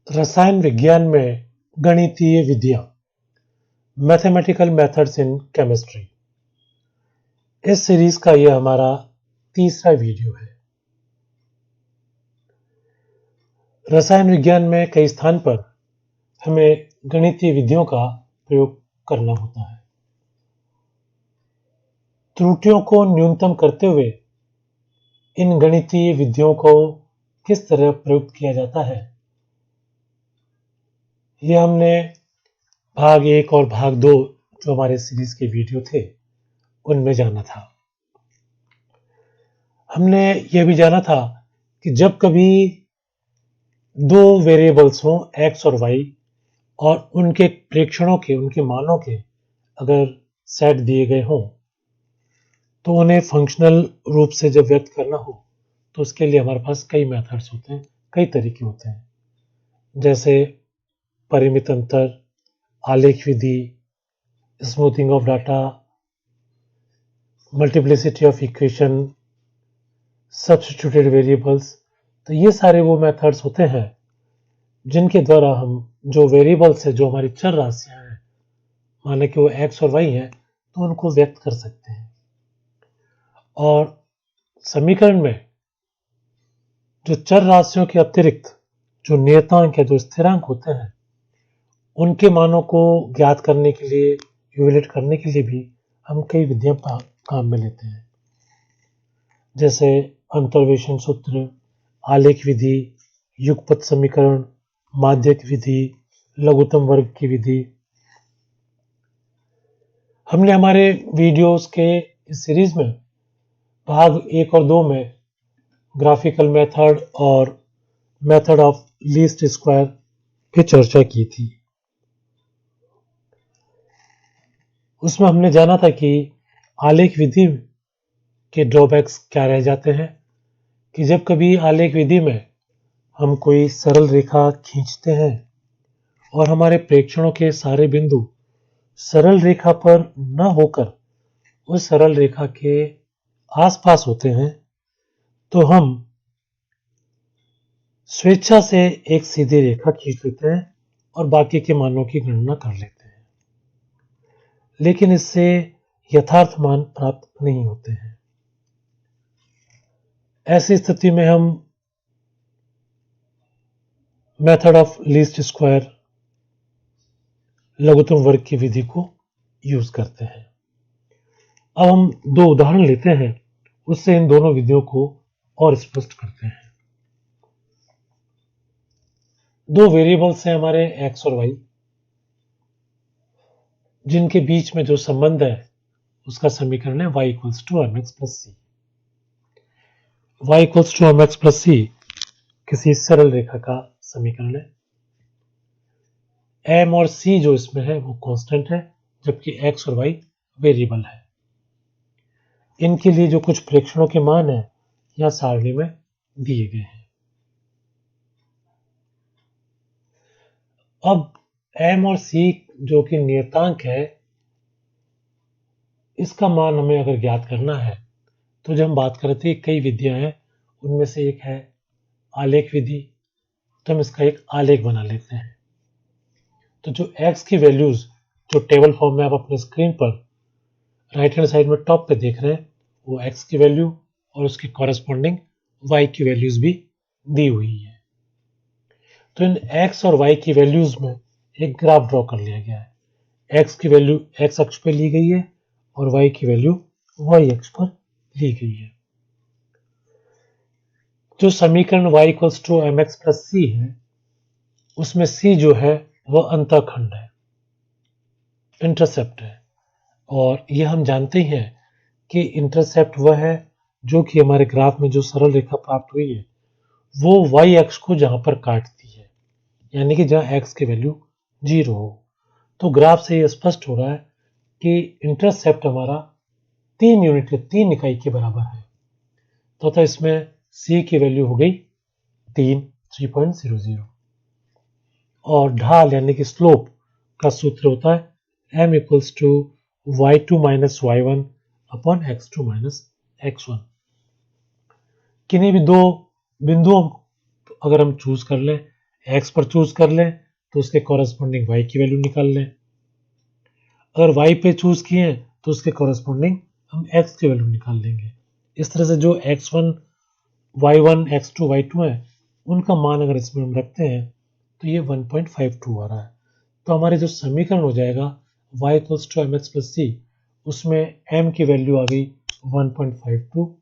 रसायन विज्ञान में गणितीय विधियां, मैथमेटिकल मेथड्स इन केमिस्ट्री। इस सीरीज का यह हमारा तीसरा वीडियो है। रसायन विज्ञान में कई स्थान पर हमें गणितीय विधियों का प्रयोग करना होता है। त्रुटियों को न्यूनतम करते हुए इन गणितीय विधियों को किस तरह प्रयुक्त किया जाता है, यह हमने भाग 1 और भाग 2 जो हमारे सीरीज के वीडियो थे उनमें जाना था। हमने यह भी जाना था कि जब कभी दो वेरिएबल्स हों x और y और उनके प्रेक्षणों के, उनके मानों के अगर सेट दिए गए हों तो उन्हें फंक्शनल रूप से जब व्यक्त करना हो तो उसके लिए हमारे पास कई मेथड्स होते हैं, कई तरीके होते हैं, जैसे परिमित अंतर, आलेख विधि, smoothing of data, multiplicity of equation, substituted variables. तो ये सारे वो मेथड्स होते हैं जिनके द्वारा हम जो वेरिएबल्स है, जो हमारी चर राशियां हैं, माने कि वो x और y है, तो उनको व्यक्त कर सकते हैं। और समीकरण में जो चर राशियों के अतिरिक्त जो नियतांक है, जो स्थिरांक होते हैं, उनके मानों को ज्ञात करने के लिए, इवेल्युएट करने के लिए भी हम कई विधियां काम में लेते हैं, जैसे अंतर्वेशन सूत्र, आलेख विधि, युगपत समीकरण, माध्यक विधि, लघुत्तम वर्ग की विधि। हमने हमारे वीडियोस के इस सीरीज में भाग 1 और 2 में ग्राफिकल मेथड और मेथड ऑफ लीस्ट स्क्वायर की चर्चा की थी। उसमें हमने जाना था कि आलेख विधि के ड्रॉबैक्स क्या रह जाते हैं, कि जब कभी आलेख विधि में हम कोई सरल रेखा खींचते हैं और हमारे प्रेक्षणों के सारे बिंदु सरल रेखा पर न होकर उस सरल रेखा के आसपास होते हैं, तो हम स्वेच्छा से एक सीधी रेखा खींच लेते हैं और बाकी के मानों की गणना कर लेते हैं, लेकिन इससे यथार्थ मान प्राप्त नहीं होते हैं। ऐसी स्थिति में हम मेथड ऑफ लीस्ट स्क्वायर, लघुत्तम वर्ग की विधि को यूज करते हैं। अब हम दो उदाहरण लेते हैं, उससे इन दोनों विधियों को और स्पष्ट करते हैं। दो वेरिएबल्स हैं हमारे x और y, जिनके बीच में जो संबंध है उसका समीकरण है y equals to mx plus C. y equals to mx plus C किसी सरल रेखा का समीकरण है। m और c जो इसमें है वो कांस्टेंट है, जबकि x और y वेरिएबल है। इनके लिए जो कुछ प्रेक्षणों के मान है यह सारणी में दिए गए हैं। अब m और c जो कि नियतांक है, इसका मान हमें अगर ज्ञात करना है तो जब हम बात करते हैं कई विधियां हैं, उनमें से एक है आलेख विधि, तो हम इसका एक आलेख बना लेते हैं। तो जो x की वैल्यूज जो टेबल फॉर्म में आप अपने स्क्रीन पर राइट हैंड साइड में टॉप पे देख रहे हैं, वो x की वैल्यू और उसकी कॉरेस्पॉन्डिंग y की वैल्यूज भी दी हुई है। तो इन x और y की वैल्यूज में एक ग्राफ ड्रॉ कर लिया गया है। x की वैल्यू x अक्ष पे ली गई है और y की वैल्यू y अक्ष पर ली गई है। जो समीकरण y equals to mx plus C है, उसमें c जो है वह अंतःखंड है, इंटरसेप्ट है, और यह हम जानते ही हैं कि इंटरसेप्ट वह है जो कि हमारे ग्राफ में जो सरल रेखा प्राप्त हुई है वो y अक्ष को जहां पर काटती है, यानी कि जहां x की वैल्यू 0 हो। तो ग्राफ से यह स्पष्ट हो रहा है कि इंटरसेप्ट हमारा 3 इकाई के बराबर है, तो इसमें c की वैल्यू हो गई 3.00, और ढाल यानी कि स्लोप का सूत्र होता है m equals to y2 minus y1 upon x2 minus x1। किन्हीं भी दो बिंदुओं अगर हम चूज कर लें x पर चूज कर लें तो उसके कॉरेस्पॉन्डिंग y की वैल्यू निकाल लें। अगर y पे चूज किए तो उसके कॉरेस्पॉन्डिंग हम x की वैल्यू निकाल लेंगे। इस तरह से जो x1, y1, x2, y2 है उनका मान अगर इसमें हम रखते हैं तो ये 1.52 आ रहा है। तो हमारे जो समीकरण हो जाएगा y equals to m x plus C, उसमें m की वैल्यू आ गई 1.52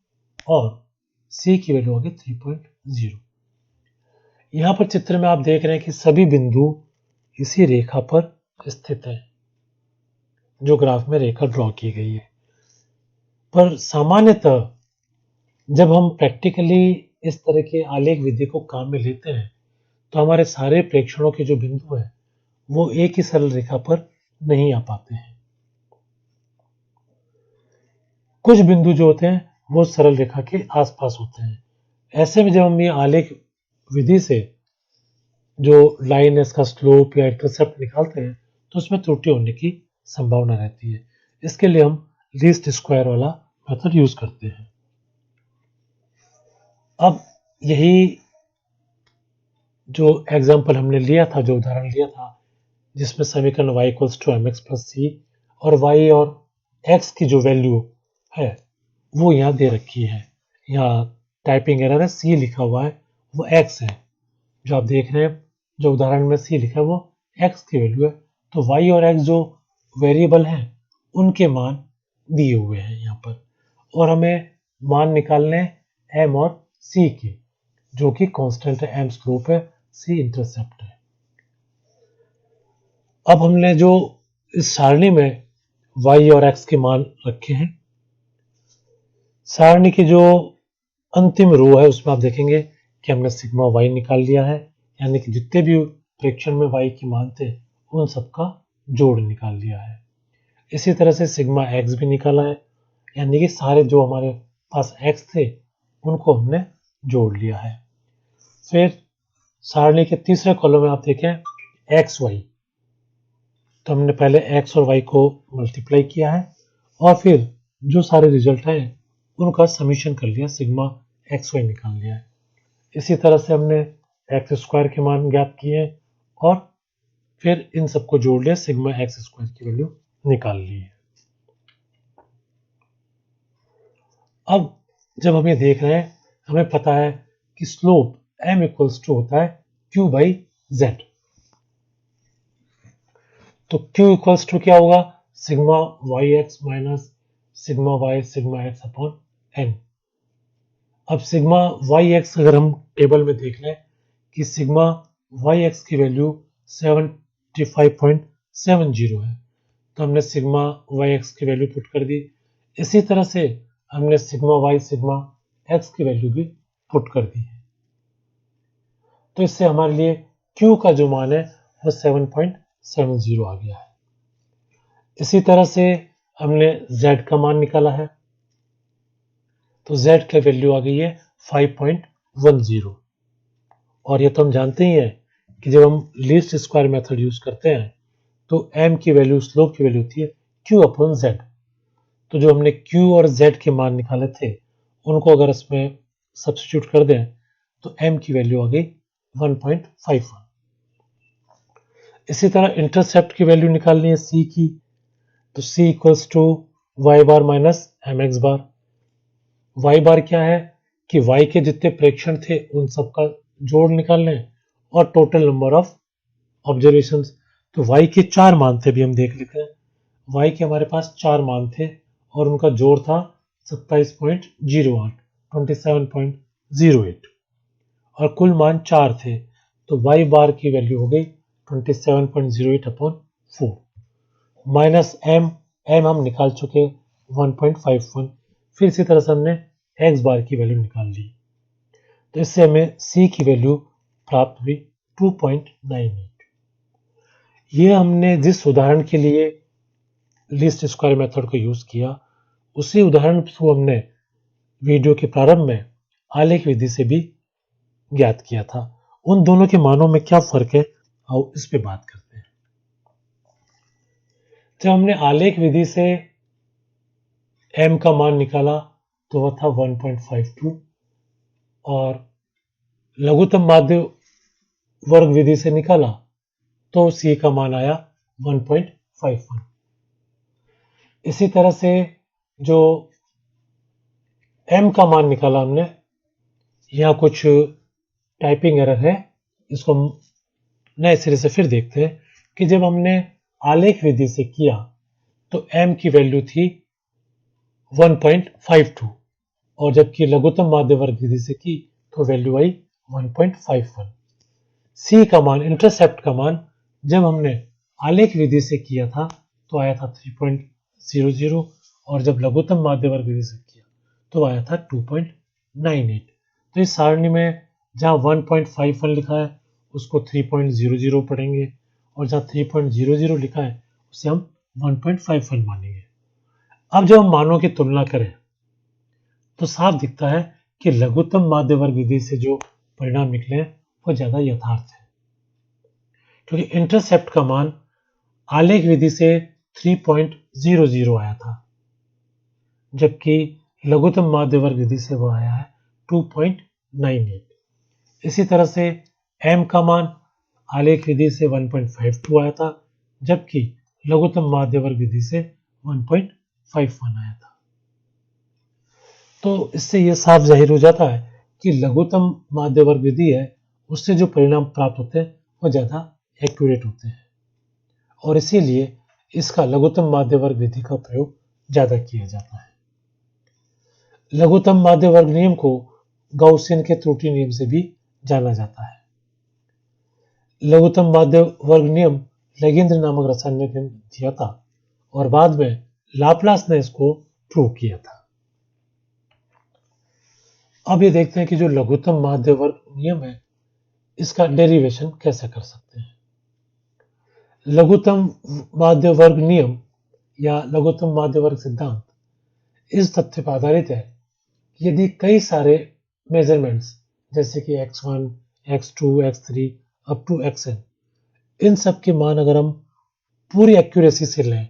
और c की वैल्यू आ गई 3.0। यहाँ पर चित्र में आप देख रहे हैं कि सभी बिंदु इसी रेखा पर स्थित है जो ग्राफ में रेखा ड्रॉ की गई है। पर सामान्यतः जब हम प्रैक्टिकली इस तरह के आलेख विधि को काम में लेते हैं तो हमारे सारे प्रेक्षणों के जो बिंदु हैं वो एक ही सरल रेखा पर नहीं आ पाते हैं। कुछ बिंदु जो होते हैं वो सरल रेखा के आसपास होते हैं। ऐसे में जब हम ये आलेख विधि से जो लाइन है इसका स्लोप या इंटरसेप्ट निकालते हैं तो उसमें त्रुटि होने की संभावना रहती है। इसके लिए हम लीस्ट स्क्वायर वाला मेथड यूज करते हैं। अब यही जो एग्जाम्पल हमने लिया था, जो उदाहरण लिया था जिसमें समीकरण y equals to m x plus C और y और x की जो वैल्यू है वो यहाँ दे रखी है। यहाँ टाइपिंग एरर है, c लिखा हुआ है वो x है। जो आप देख रहे हैं जो उदाहरण में c लिखा है वो x की वैल्यू है। तो y और x जो वेरिएबल हैं उनके मान दिए हुए हैं यहाँ पर, और हमें मान निकालने m और c के, जो कि कांस्टेंट है, m स्लोप है, c इंटरसेप्ट है। अब हमने जो इस सारणी में y और x के मान रखे हैं, सारणी की जो अंतिम रो है उसमें आप देखेंगे कि हमने सिग्मा y निकाल लिया है, यानी कि जितने भी प्रेक्षण में y के मान थे उन सबका जोड़ निकाल लिया है। इसी तरह से सिग्मा x भी निकाला है, यानी कि सारे जो हमारे पास x थे उनको हमने जोड़ लिया है। फिर सारणी के तीसरे कॉलम में आप देखें एक्स वाई, तो हमने पहले x और y को मल्टीप्लाई किया है और फिर जो सारे रिजल्ट हैं उनका समीशन कर लिया, सिग्मा एक्स वाई निकाल लिया है। इसी तरह से हमने एक्स स्क्वायर के मान ज्ञात किए और फिर इन सबको जोड़ लिया, सिग्मा एक्स स्क्वायर की वैल्यू निकाल ली है। अब जब हम ये देख रहे हैं हमें पता है कि स्लोप m इक्वल्स टू होता है q बाई जेड। तो q इक्वल्स टू क्या होगा, sigma y x minus sigma y sigma x upon n। अब सिग्मा वाई एक्स अगर हम टेबल में देख लें कि सिग्मा वाई एक्स की वैल्यू 75.70 है, तो हमने सिग्मा वाई एक्स की वैल्यू पुट कर दी। इसी तरह से हमने सिग्मा वाई सिग्मा एक्स की वैल्यू भी पुट कर दी है। तो इससे हमारे लिए Q का जो मान है वो 7.70 आ गया है। इसी तरह से हमने Z का मान निकाला है, तो Z की वैल्यू आ गई है 5.10। और ये तो हम जानते ही हैं कि जब हम लीस्ट स्क्वायर मेथड यूज करते हैं तो m की वैल्यू स्लोप की वैल्यू होती है Q अपॉन Z। तो जो हमने Q और Z के मान निकाले थे उनको अगर इसमें सब्स्टिट्यूट कर दें तो m की वैल्यू आ गई 1.51। इसी तरह इंटरसेप्ट की वैल्यू निकालनी है c की, तो c equals to y bar minus m x bar. Y bar क्या है कि y के जितने प्रेक्षण थे उन सबका जोड़ निकालना है और टोटल नंबर ऑफ ऑब्जर्वेशंस। तो y के 4 मान थे, भी हम देख लेते हैं। y के हमारे पास 4 मान थे और उनका जोड़ था 27.08, 27.08, और कुल मान 4 थे, तो y बार की वैल्यू हो गई 27.08 अपॉन 4 माइनस m हम निकाल चुके 1.51। फिर इसी तरह से हमने x बार की वैल्यू निकाल ली, तो इससे हमें c की वैल्यू प्राप्त हुई 2.98। ये हमने जिस उदाहरण के लिए लीस्ट स्क्वायर मेथड को यूज किया उसी उदाहरण को हमने वीडियो के प्रारंभ में आलेख विधि से भी ज्ञात किया था। उन दोनों के मानों में क्या फर्क है आओ इस पे बात करते हैं। जब हमने आलेख विधि से m का मान निकाला तो वह था 1.52 और लघुत्तम माध्य वर्ग विधि से निकाला तो C का मान आया 1.51। इसी तरह से जो M का मान निकाला हमने, यहाँ कुछ टाइपिंग एरर है, इसको हम नए सिरे से फिर देखते हैं कि जब हमने आलेख विधि से किया तो M की वैल्यू थी 1.52 और जबकि लघुत्तम माध्य वर्ग विधि से की तो वैल्यू आई 1.51। C का मान, इंटरसेप्ट का मान, जब हमने आलेख विधि से किया था तो आया था 3.00 और जब लघुत्तम माध्य वर्ग विधि से किया तो आया था 2.98। तो इस सारणी में जहां 1.51 लिखा है उसको 3.00 पढ़ेंगे और जहां 3.00 लिखा है उसे हम 1.51 मानेंगे। अब जब हम मानों की तुलना करें तो साफ दिखता है कि लघुत्तम माध्य वर्ग विधि से जो परिणाम निकले हैं वो ज्यादा यथार्थ है, क्योंकि इंटरसेप्ट का मान आलेख विधि से 3.00 आया था, जबकि लघुत्तम माध्य वर्ग विधि से वो आया है 2.98। इसी तरह से M का मान आलेख विधि से 1.52 आया था, जबकि लघुत्तम माध्य वर्ग विधि से 1.51 आया था। तो इससे यह साफ जाहिर हो जाता है कि लघुत्तम माध्य वर्ग विधि है उससे जो परिणाम प्राप्त होते हैं वो ज्यादा एक्यूरेट होते हैं और इसीलिए इसका लघुत्तम माध्य वर्ग विधि का प्रयोग ज्यादा किया जाता है। लघुत्तम माध्य वर्ग नियम को गाउसियन के त्रुटि नियम से भी जाना जाता है। लघुत्तम माध्य वर्ग नियम लेगेंद्र नामक रसायन ने दिया था और बाद में लाप्लास ने इसको प्रूव किया था। अब ये देखते हैं कि जो लघुत्तम माध्य वर्ग नियम है इसका डेरिवेशन कैसे कर सकते हैं। लघुत्तम माध्य वर्ग नियम या लघुत्तम माध्य वर्ग सिद्धांत इस तथ्य पर आधारित है कि यदि कई सारे मेजरमेंट्स जैसे कि x1, x2, x3 up to xn, इन सब के मान अगर हम पूरी एक्यूरेसी से लें,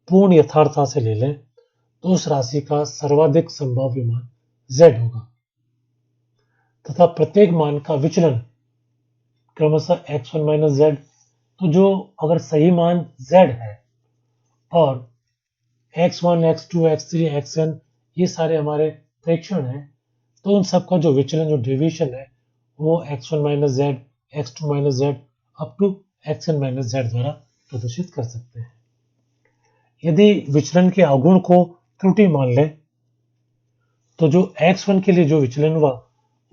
पूर्ण यथार्थता से ले लें, तो उस राशि का सर्वाधिक संभाव्य मान z होगा तथा प्रत्येक मान का विचलन क्रमशः x1 माइनस z। तो जो अगर सही मान z है और x1, x2, x3, xn ये सारे हमारे प्रेक्षण हैं, तो उन सब का जो विचलन, जो डेविएशन है वो x1 minus z, x2 minus z up to xn minus z द्वारा प्रदर्शित कर सकते हैं। यदि विचलन के अवगुण को त्रुटि मान लें तो जो x1 के लिए जो विचलन हुआ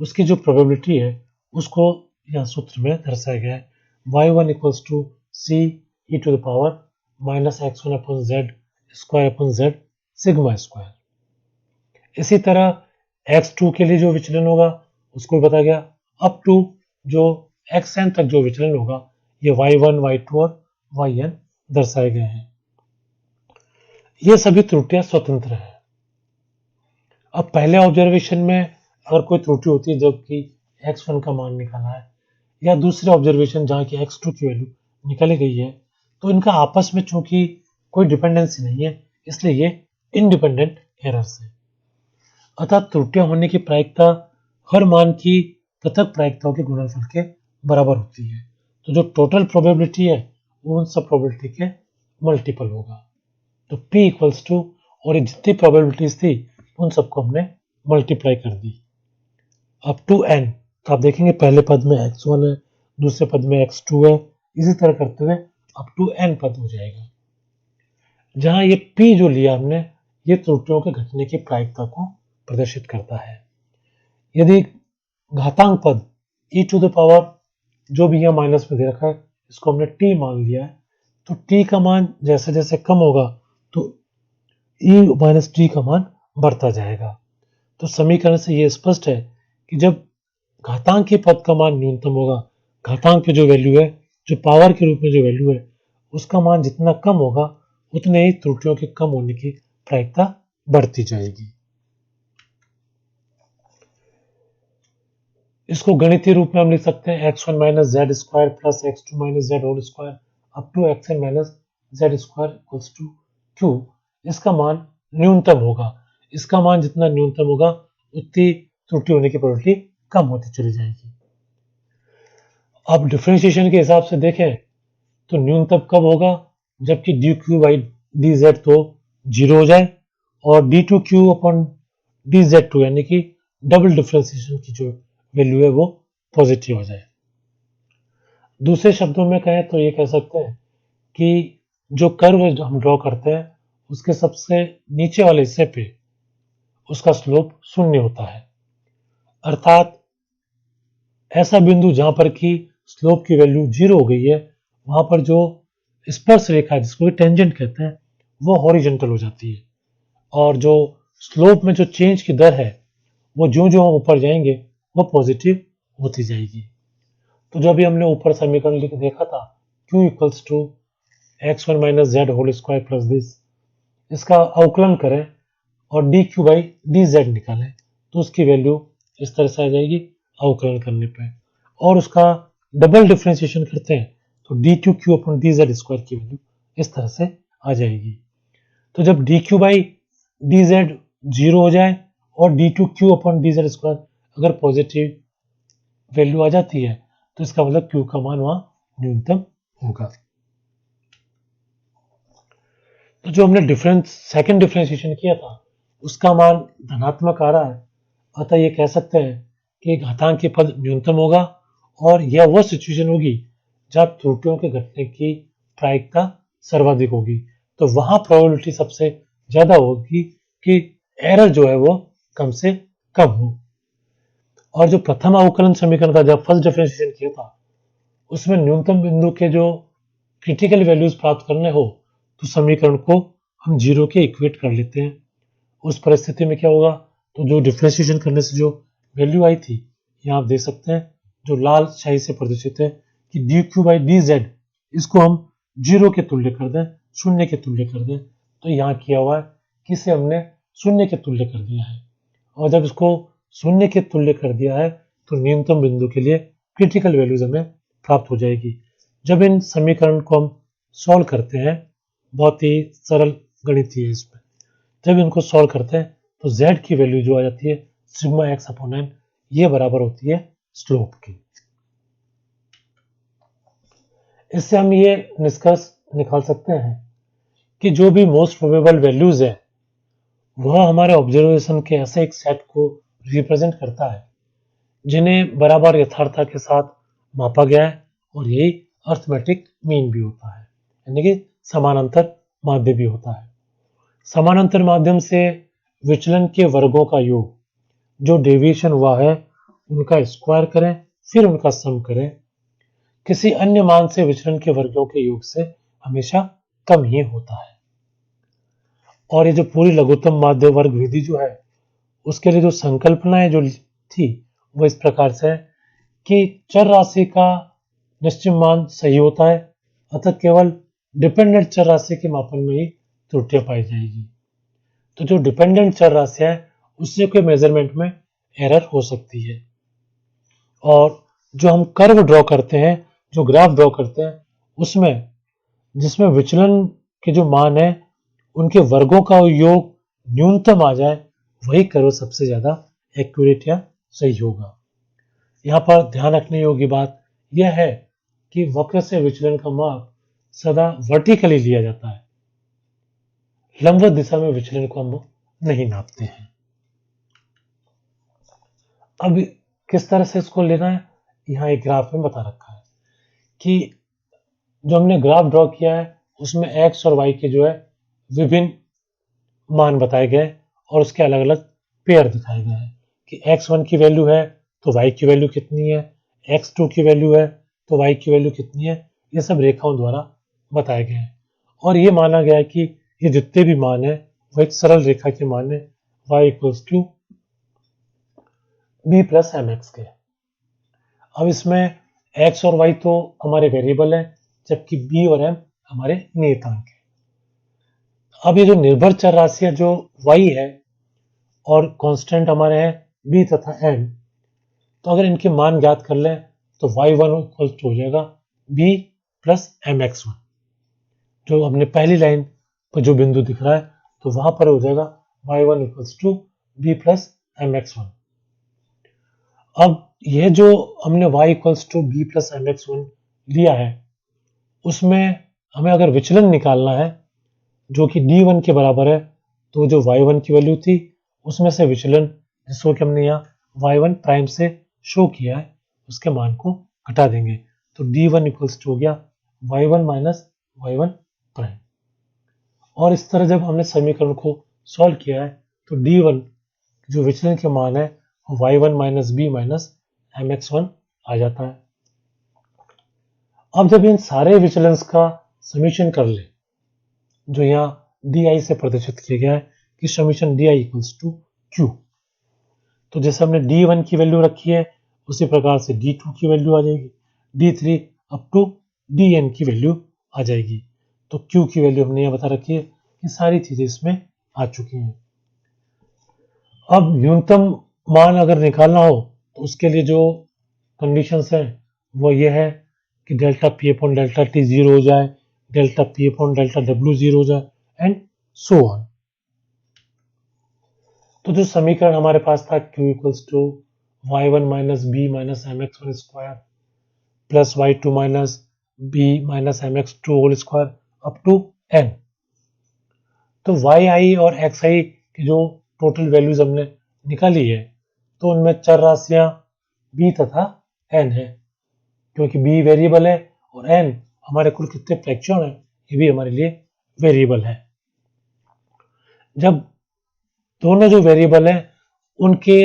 उसकी जो प्रोबेबिलिटी है उसको यह सूत्र में दर्शाया गया है, y1 equals to c e to the power minus x1 upon z square upon z sigma square. इसी तरह x2 के लिए जो विचलन होगा उसको बता गया, अप टू जो xn तक जो विचलन होगा ये y1, y2 और yn दर्शाए गए हैं। ये सभी त्रुटियां स्वतंत्र हैं। अब पहले ऑब्जर्वेशन में अगर कोई त्रुटि होती है जबकि x1 का मान निकाला है, या दूसरे ऑब्जर्वेशन जहां की x2 की वैल्यू निकाली गई है, तो इनका आपस में चूंकि कोई डिपेंडेंसी नहीं है इसलिए ये इंडिपेंडेंट एरर्स है। अतः त्रुटियां होने की प्रायिकता हर मान की पृथक प्रायिकताओं के गुणनफल के बराबर होती है। तो जो टोटल प्रोबेबिलिटी है वो उन सब प्रोबेबिलिटी के मल्टीपल होगा। तो p इक्वल्स टू, और ये जितनी प्रोबेबिलिटीज थी उन सबको हमने मल्टीप्लाई कर दी अप टू n। तो आप देखेंगे पहले पद में x1 है, दूसरे पद में x2 है, इसी तरह करते हुए अप टू n पद हो जाएगा। जहां ये p जो लिया हमने ये त्रुटियों के घटने की प्रायिकता को प्रदर्शित करता है। यदि घातांक पद e टू द पावर जो भी यहां माइनस में दे रखा है इसको हमने t मान लिया है, तो t का मान जैसे जैसे कम होगा तो e माइनस t का मान बढ़ता जाएगा। तो समीकरण से यह स्पष्ट है कि जब घातांक के पद का मान न्यूनतम होगा, घातांक की जो वैल्यू है, जो पावर के रूप में जो वैल्यू है उसका मान जितना कम होगा उतने ही त्रुटियों के कम होने की प्रायिकता बढ़ती जाएगी। इसको गणितीय रूप में हम लिख सकते हैं x1 minus z square plus x2 minus z whole square up to xn minus z square equals to q। इसका मान न्यूनतम होगा, इसका मान जितना न्यूनतम होगा उतनी त्रुटि होने की प्रोबेबिलिटी कम होती चली जाएगी। अब डिफरेंशिएशन के हिसाब से देखें तो न्यूनतम कब होगा, जबकि d q by d z तो जीरो हो जाए और d two q upon d z two यानी कि डबल डिफरेंशिएशन की जो वैल्यू है वो पॉजिटिव हो जाए। दूसरे शब्दों में कहें तो ये कह सकते हैं कि जो कर्व जो हम ड्रॉ करते हैं उसके सबसे नीचे वाले हिस्से पे उसका स्लोप शून्य होता है, अर्थात ऐसा बिंदु जहां पर कि स्लोप की वैल्यू जीरो हो गई है वहां पर जो स्पर्श रेखा है जिसको टेंजेंट कहते हैं वो हॉरिजॉन्टल हो जाती है और जो स्लोप में जो चेंज की दर है वो जो जो हम ऊपर जाएंगे वो पॉजिटिव होती जाएगी। तो जो अभी हमने ऊपर समीकरण लिख देखा था q equals to x one minus z whole square plus this, इसका अवकलन करें और d q by d z निकालें तो उसकी वैल्यू इस तरह से आ जाएगी अवकलन करने पे, और उसका डबल डिफरेंशिएशन करते हैं तो d two q upon d z square की वैल्यू इस तरह से आ जाएगी। तो जब d q by d z zero हो जाए और d two q upon d z square अगर पॉजिटिव वैल्यू आ जाती है तो इसका मतलब क्यू का मान वहां न्यूनतम होगा। तो जो हमने सेकंड डिफरेंशिएशन किया था उसका मान धनात्मक आ रहा है, अतः ये कह सकते हैं कि घातांकीय पद न्यूनतम होगा और यह वो सिचुएशन होगी जहां त्रुटियों के घटने की प्रायिकता सर्वाधिक होगी, तो वहां प्रोबेबिलिटी सबसे ज्यादा होगी कि एरर जो है वो कम से कम हो। और जो प्रथम अवकलन समीकरण था जब फर्स्ट डिफरेंशिएशन किया था उसमें न्यूनतम बिंदु के जो क्रिटिकल वैल्यूज प्राप्त करने हो तो समीकरण को हम जीरो के इक्वेट कर लेते हैं। उस परिस्थिति में क्या होगा, तो जो डिफरेंशिएशन करने से जो वैल्यू आई थी यहाँ आप देख सकते हैं जो लाल शाही से प्रदर्शित है कि D q by d Z इसको हम जीरो के तुल्य कर दें, शून्य के तुल्य कर दें, तो यहाँ किया हुआ है कि इसे हमने शून्य के तुल्य कर दिया है और जब इसको शून्य के तुल्य कर दिया है तो न्यूनतम बिंदु के लिए क्रिटिकल वैल्यूज हमें प्राप्त हो जाएगी। जब इन समीकरण को हम सॉल्व करते हैं, बहुत ही सरल गणितीय है इसमें, जब इनको सॉल्व करते हैं तो z की वैल्यू जो आ जाती है सिग्मा एक्स अपॉन एन, ये बराबर होती है स्लोप की। इससे हम ये निष्कर्ष निकाल सकते हैं कि जो भी मोस्ट प्रोबेबल वैल्यूज है वह हमारे ऑब्जर्वेशन के ऐसे एक सेट को रिप्रेजेंट करता है जिन्हें बराबर यथार्थता के साथ मापा गया है और यही अर्थमेटिक मीन भी होता है, यानी कि समानांतर माध्य भी होता है। समानांतर माध्यम से विचलन के वर्गों का योग, जो डेविएशन हुआ है उनका स्क्वायर करें फिर उनका सम करें, किसी अन्य मान से विचलन के वर्गों के योग से हमेशा कम ही होता है। और ये जो पूरी लघुत्तम माध्य वर्ग विधि जो है उसके लिए जो संकल्पनाएं जो थी वो इस प्रकार से है कि चर राशि का निश्चित मान सही होता है, अतः केवल डिपेंडेंट चर राशि के मापन में ही त्रुटियां पाई जाएगी। तो जो डिपेंडेंट चर राशि है उससे कोई मेजरमेंट में एरर हो सकती है। और जो हम कर्व ड्रॉ करते हैं, जो ग्राफ ड्रॉ करते हैं, उसमें जिसमें विचलन के जो मान है उनके वर्गों का योग न्यूनतम आ जाए वही कर्व सबसे ज्यादा एक्यूरेट या सही होगा। यहाँ पर ध्यान रखने योग्य बात यह है कि वक्र से विचलन का माप सदा वर्टिकली लिया जाता है, लंबवत दिशा में विचलन को हम नहीं नापते हैं। अब किस तरह से इसको लेना है यहाँ एक ग्राफ में बता रखा है कि जो हमने ग्राफ ड्रॉ किया है उसमें एक्स और वाई के जो है विभिन्न मान बताए गए और उसके अलग अलग पेयर दिखाए गए हैं कि x1 की वैल्यू है तो y की वैल्यू कितनी है, x2 की वैल्यू है तो y की वैल्यू कितनी है, ये सब रेखाओं द्वारा बताए गए हैं। और ये माना गया है कि ये जितने भी मान है वो एक सरल रेखा के मान है y equals to b plus m x के। अब इसमें x और y तो हमारे वेरिएबल है जबकि b और m हमारे नियतांक है। अब ये जो निर्भर चर राशि है जो y है और कांस्टेंट हमारे हैं b तथा m, तो अगर इनके मान ज्ञात कर लें तो y1 इक्वल टू हो जाएगा b plus m x one, जो हमने पहली लाइन पर जो बिंदु दिख रहा है तो वहां पर हो जाएगा y1 equals to b plus m x one. अब ये जो हमने y equals to b plus m x one लिया है, उसमें हमें अगर विचलन निकालना है जो कि d1 के बराबर है, तो जो y1 की वैल्यू थी उसमें से विचलन जिसको कि हमने यहाँ y1 प्राइम से शो किया है उसके मान को घटा देंगे, तो d1 इक्वल्स टू हो गया y1 माइनस y1 प्राइम। और इस तरह जब हमने समीकरण को सॉल्व किया है तो d1 जो विचलन के मान है y1 minus b minus mx1 आ जाता है। अब जब इन सारे विचलन्स का समीशन कर ले, जो यहाँ di से प्रदर्शित किया गया है कि summation di equals to q, तो जैसे हमने d1 की वैल्यू रखी है उसी प्रकार से d2 की वैल्यू आ जाएगी, d3 अप टू dn की वैल्यू आ जाएगी। तो q की वैल्यू हमने यहाँ बता रखी है कि सारी चीजें इसमें आ चुकी हैं। अब न्यूनतम मान अगर निकालना हो तो उसके लिए जो कंडीशंस हैं वो ये है कि delta P upon delta T zero हो जाए, delta P upon delta W zero हो जाए एंड सो ऑन। तो जो समीकरण हमारे पास था q equals to y1 minus b minus m x one square plus y2 minus b minus m x two whole square up to n, तो yi और xi की जो टोटल वैल्यूज हमने निकाली है तो उनमें चर राशियां b तथा n है, क्योंकि b वेरिएबल है और n हमारे कुल कितने फ्रैक्शन है ये भी हमारे लिए वेरिएबल है। जब दोनों जो वेरिएबल हैं उनके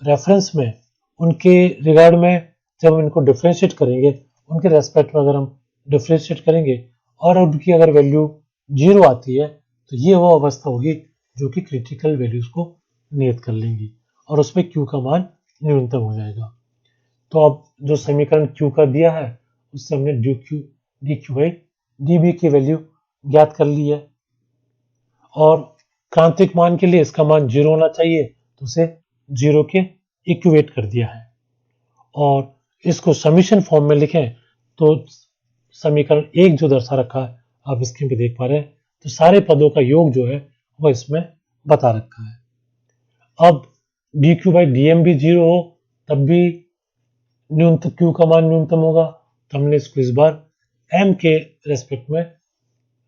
रेफरेंस में, उनके रिगार्ड में जब इनको डिफ्रेंशिएट करेंगे, उनके रेस्पेक्ट में अगर हम डिफ्रेंशिएट करेंगे और उनकी अगर वैल्यू जीरो आती है तो ये वो अवस्था होगी जो कि क्रिटिकल वैल्यूज को नियत कर लेंगी और उसमें q का मान न्यूनतम हो जाएगा। तो अब जो समीकरण q का दिया है उससे हमने dq बाई db की वैल्यू ज्ञात कर ली है और क्रांतिक मान के लिए इसका मान जीरो होना चाहिए तो उसे जीरो के इक्वेट कर दिया है। और इसको समीशन फॉर्म में लिखें तो समीकरण एक जो दर्शा रखा है आप स्क्रीन पे देख पा रहे हैं, तो सारे पदों का योग जो है वह इसमें बता रखा है। अब dq बाई dm भी जीरो हो तब भी न्यूनतम q का मान न्यूनतम होगा, तो हमने इसको इस बार m के रेस्पेक्ट में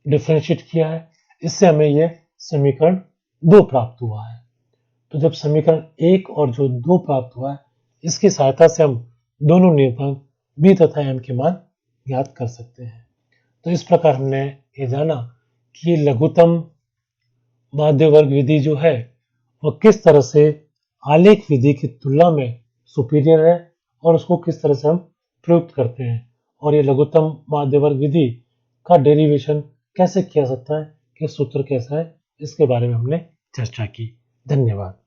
डिफ्रेंशिएट किया है, इससे हमें यह समीकरण 2 प्राप्त हुआ है। तो जब समीकरण 1 और जो 2 प्राप्त हुआ है इसकी सहायता से हम दोनों नियतांक b तथा m के मान ज्ञात कर सकते हैं। तो इस प्रकार हमने ये जाना कि लघुत्तम माध्य वर्ग विधि जो है वह किस तरह से आलेख विधि की तुलना में सुपीरियर है और उसको किस तरह से हम प्रयुक्त करते हैं, और ये लघुत्तम माध्य वर्ग विधि का डेरिवेशन कैसे किया सकता है, कि सूत्र कैसा है, इसके बारे में हमने चर्चा की। धन्यवाद।